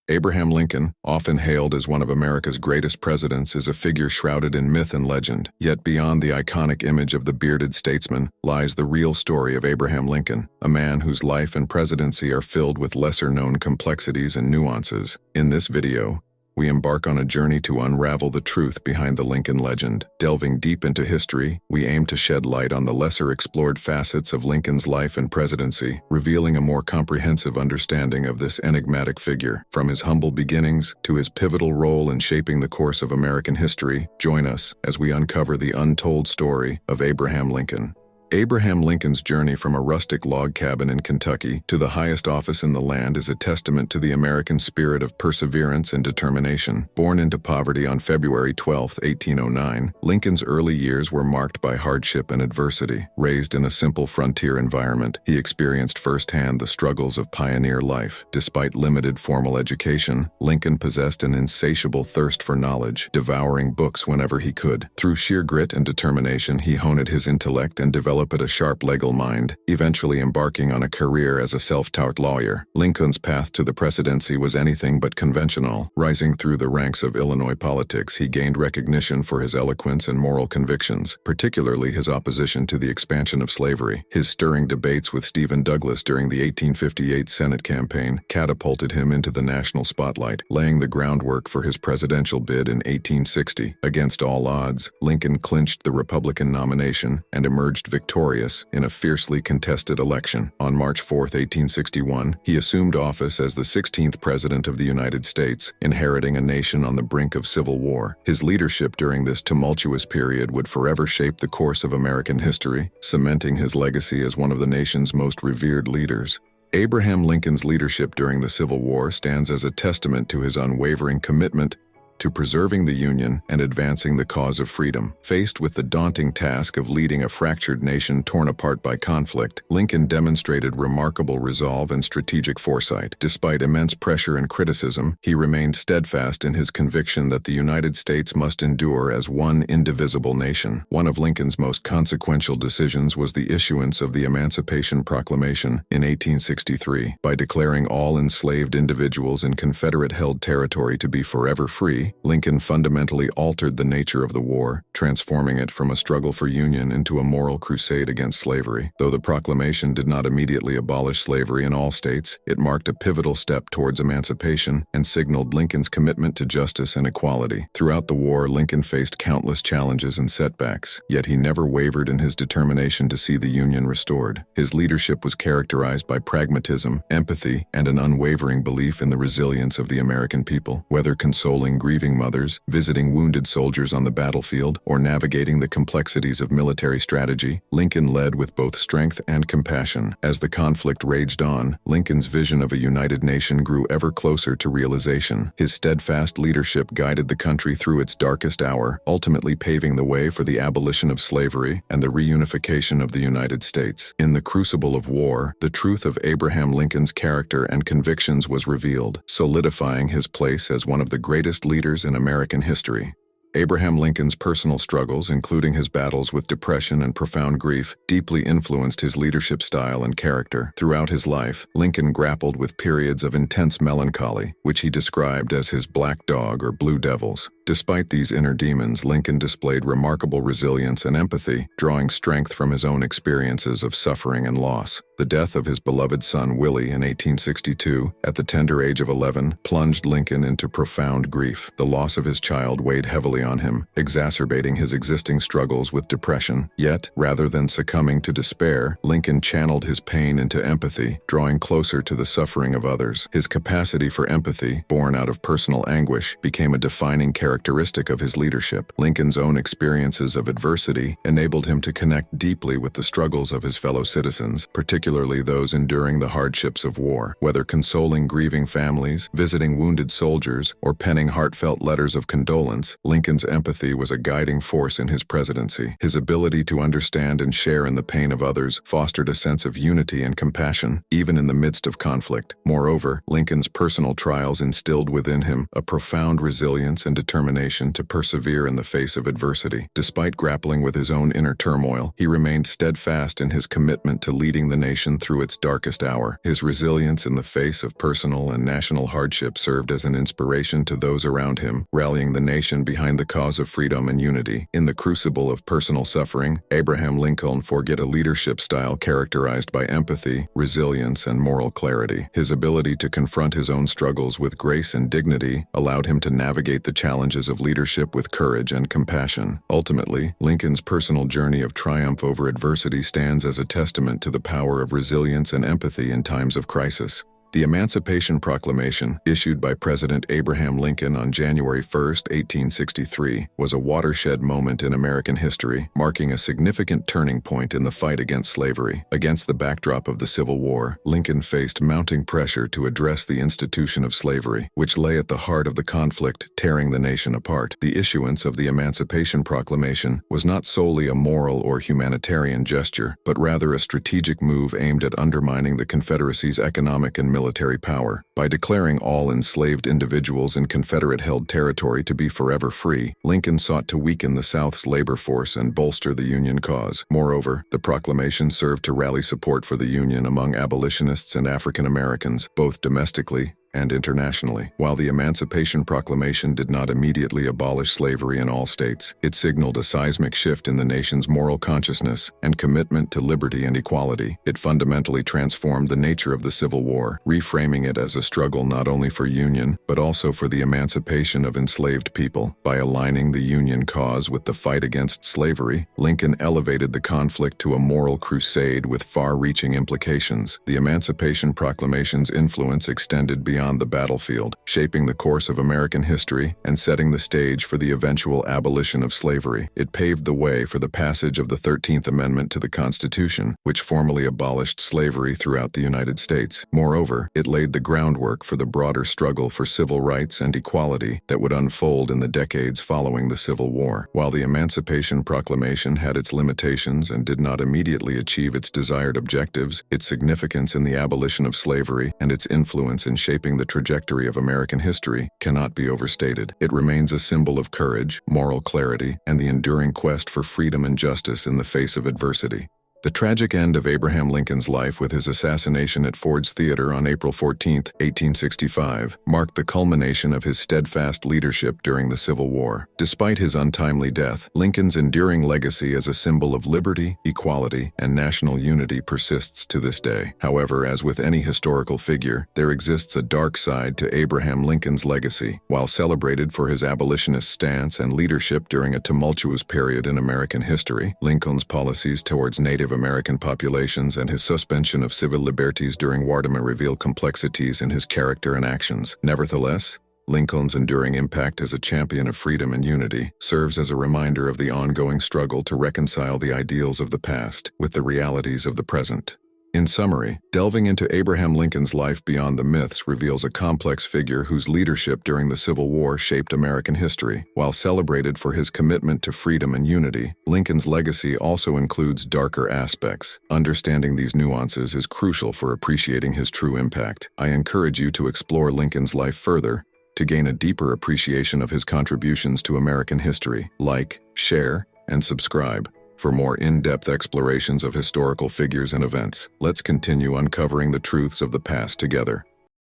Abraham Lincoln, often hailed as one of America's greatest presidents, is a figure shrouded in myth and legend. Yet beyond the iconic image of the bearded statesman lies the real story of Abraham Lincoln, a man whose life and presidency are filled with lesser-known complexities and nuances. In this video, we embark on a journey to unravel the truth behind the Lincoln legend. Delving deep into history, we aim to shed light on the lesser-explored facets of Lincoln's life and presidency, revealing a more comprehensive understanding of this enigmatic figure. From his humble beginnings to his pivotal role in shaping the course of American history, join us as we uncover the untold story of Abraham Lincoln. Abraham Lincoln's journey from a rustic log cabin in Kentucky to the highest office in the land is a testament to the American spirit of perseverance and determination. Born into poverty on February 12, 1809, Lincoln's early years were marked by hardship and adversity. Raised in a simple frontier environment, he experienced firsthand the struggles of pioneer life. Despite limited formal education, Lincoln possessed an insatiable thirst for knowledge, devouring books whenever he could. Through sheer grit and determination, he honed his intellect and developed a sharp legal mind, eventually embarking on a career as a self-taught lawyer. Lincoln's path to the presidency was anything but conventional. Rising through the ranks of Illinois politics, he gained recognition for his eloquence and moral convictions, particularly his opposition to the expansion of slavery. His stirring debates with Stephen Douglas during the 1858 Senate campaign catapulted him into the national spotlight, laying the groundwork for his presidential bid in 1860. Against all odds, Lincoln clinched the Republican nomination and emerged victorious in a fiercely contested election. On March 4, 1861, he assumed office as the 16th President of the United States, inheriting a nation on the brink of civil war. His leadership during this tumultuous period would forever shape the course of American history, cementing his legacy as one of the nation's most revered leaders. Abraham Lincoln's leadership during the Civil War stands as a testament to his unwavering commitment to preserving the Union and advancing the cause of freedom. Faced with the daunting task of leading a fractured nation torn apart by conflict, Lincoln demonstrated remarkable resolve and strategic foresight. Despite immense pressure and criticism, he remained steadfast in his conviction that the United States must endure as one indivisible nation. One of Lincoln's most consequential decisions was the issuance of the Emancipation Proclamation in 1863. By declaring all enslaved individuals in Confederate-held territory to be forever free, Lincoln fundamentally altered the nature of the war, transforming it from a struggle for union into a moral crusade against slavery. Though the proclamation did not immediately abolish slavery in all states, it marked a pivotal step towards emancipation and signaled Lincoln's commitment to justice and equality. Throughout the war, Lincoln faced countless challenges and setbacks, yet he never wavered in his determination to see the Union restored. His leadership was characterized by pragmatism, empathy, and an unwavering belief in the resilience of the American people. Whether consoling grieving mothers, visiting wounded soldiers on the battlefield, or navigating the complexities of military strategy, Lincoln led with both strength and compassion. As the conflict raged on, Lincoln's vision of a united nation grew ever closer to realization. His steadfast leadership guided the country through its darkest hour, ultimately paving the way for the abolition of slavery and the reunification of the United States. In the crucible of war, the truth of Abraham Lincoln's character and convictions was revealed, solidifying his place as one of the greatest leaders in American history. Abraham Lincoln's personal struggles, including his battles with depression and profound grief, deeply influenced his leadership style and character. Throughout his life, Lincoln grappled with periods of intense melancholy, which he described as his black dog or blue devils. Despite these inner demons, Lincoln displayed remarkable resilience and empathy, drawing strength from his own experiences of suffering and loss. The death of his beloved son Willie in 1862, at the tender age of 11, plunged Lincoln into profound grief. The loss of his child weighed heavily on him, exacerbating his existing struggles with depression. Yet, rather than succumbing to despair, Lincoln channeled his pain into empathy, drawing closer to the suffering of others. His capacity for empathy, born out of personal anguish, became a defining characteristic of his leadership. Lincoln's own experiences of adversity enabled him to connect deeply with the struggles of his fellow citizens, particularly those enduring the hardships of war. Whether consoling grieving families, visiting wounded soldiers, or penning heartfelt letters of condolence, Lincoln Lincoln's empathy was a guiding force in his presidency. His ability to understand and share in the pain of others fostered a sense of unity and compassion, even in the midst of conflict. Moreover, Lincoln's personal trials instilled within him a profound resilience and determination to persevere in the face of adversity. Despite grappling with his own inner turmoil, he remained steadfast in his commitment to leading the nation through its darkest hour. His resilience in the face of personal and national hardship served as an inspiration to those around him, rallying the nation behind the cause of freedom and unity. In the crucible of personal suffering, Abraham Lincoln forged a leadership style characterized by empathy, resilience, and moral clarity. His ability to confront his own struggles with grace and dignity allowed him to navigate the challenges of leadership with courage and compassion. Ultimately, Lincoln's personal journey of triumph over adversity stands as a testament to the power of resilience and empathy in times of crisis. The Emancipation Proclamation, issued by President Abraham Lincoln on January 1, 1863, was a watershed moment in American history, marking a significant turning point in the fight against slavery. Against the backdrop of the Civil War, Lincoln faced mounting pressure to address the institution of slavery, which lay at the heart of the conflict, tearing the nation apart. The issuance of the Emancipation Proclamation was not solely a moral or humanitarian gesture, but rather a strategic move aimed at undermining the Confederacy's economic and military power. By declaring all enslaved individuals in Confederate-held territory to be forever free, Lincoln sought to weaken the South's labor force and bolster the Union cause. Moreover, the proclamation served to rally support for the Union among abolitionists and African Americans, both domestically and internationally. While the Emancipation Proclamation did not immediately abolish slavery in all states, it signaled a seismic shift in the nation's moral consciousness and commitment to liberty and equality. It fundamentally transformed the nature of the Civil War, reframing it as a struggle not only for Union, but also for the emancipation of enslaved people. By aligning the Union cause with the fight against slavery, Lincoln elevated the conflict to a moral crusade with far-reaching implications. The Emancipation Proclamation's influence extended beyond the battlefield, shaping the course of American history and setting the stage for the eventual abolition of slavery. It paved the way for the passage of the 13th Amendment to the Constitution, which formally abolished slavery throughout the United States. Moreover, it laid the groundwork for the broader struggle for civil rights and equality that would unfold in the decades following the Civil War. While the Emancipation Proclamation had its limitations and did not immediately achieve its desired objectives, its significance in the abolition of slavery and its influence in shaping the trajectory of American history cannot be overstated. It remains a symbol of courage, moral clarity, and the enduring quest for freedom and justice in the face of adversity. The tragic end of Abraham Lincoln's life with his assassination at Ford's Theater on April 14, 1865, marked the culmination of his steadfast leadership during the Civil War. Despite his untimely death, Lincoln's enduring legacy as a symbol of liberty, equality, and national unity persists to this day. However, as with any historical figure, there exists a dark side to Abraham Lincoln's legacy. While celebrated for his abolitionist stance and leadership during a tumultuous period in American history, Lincoln's policies towards Native American populations and his suspension of civil liberties during wartime reveal complexities in his character and actions. Nevertheless, Lincoln's enduring impact as a champion of freedom and unity serves as a reminder of the ongoing struggle to reconcile the ideals of the past with the realities of the present. In summary, delving into Abraham Lincoln's life beyond the myths reveals a complex figure whose leadership during the Civil War shaped American history. While celebrated for his commitment to freedom and unity, Lincoln's legacy also includes darker aspects. Understanding these nuances is crucial for appreciating his true impact. I encourage you to explore Lincoln's life further to gain a deeper appreciation of his contributions to American history. Like, share, and subscribe for more in-depth explorations of historical figures and events. Let's continue uncovering the truths of the past together.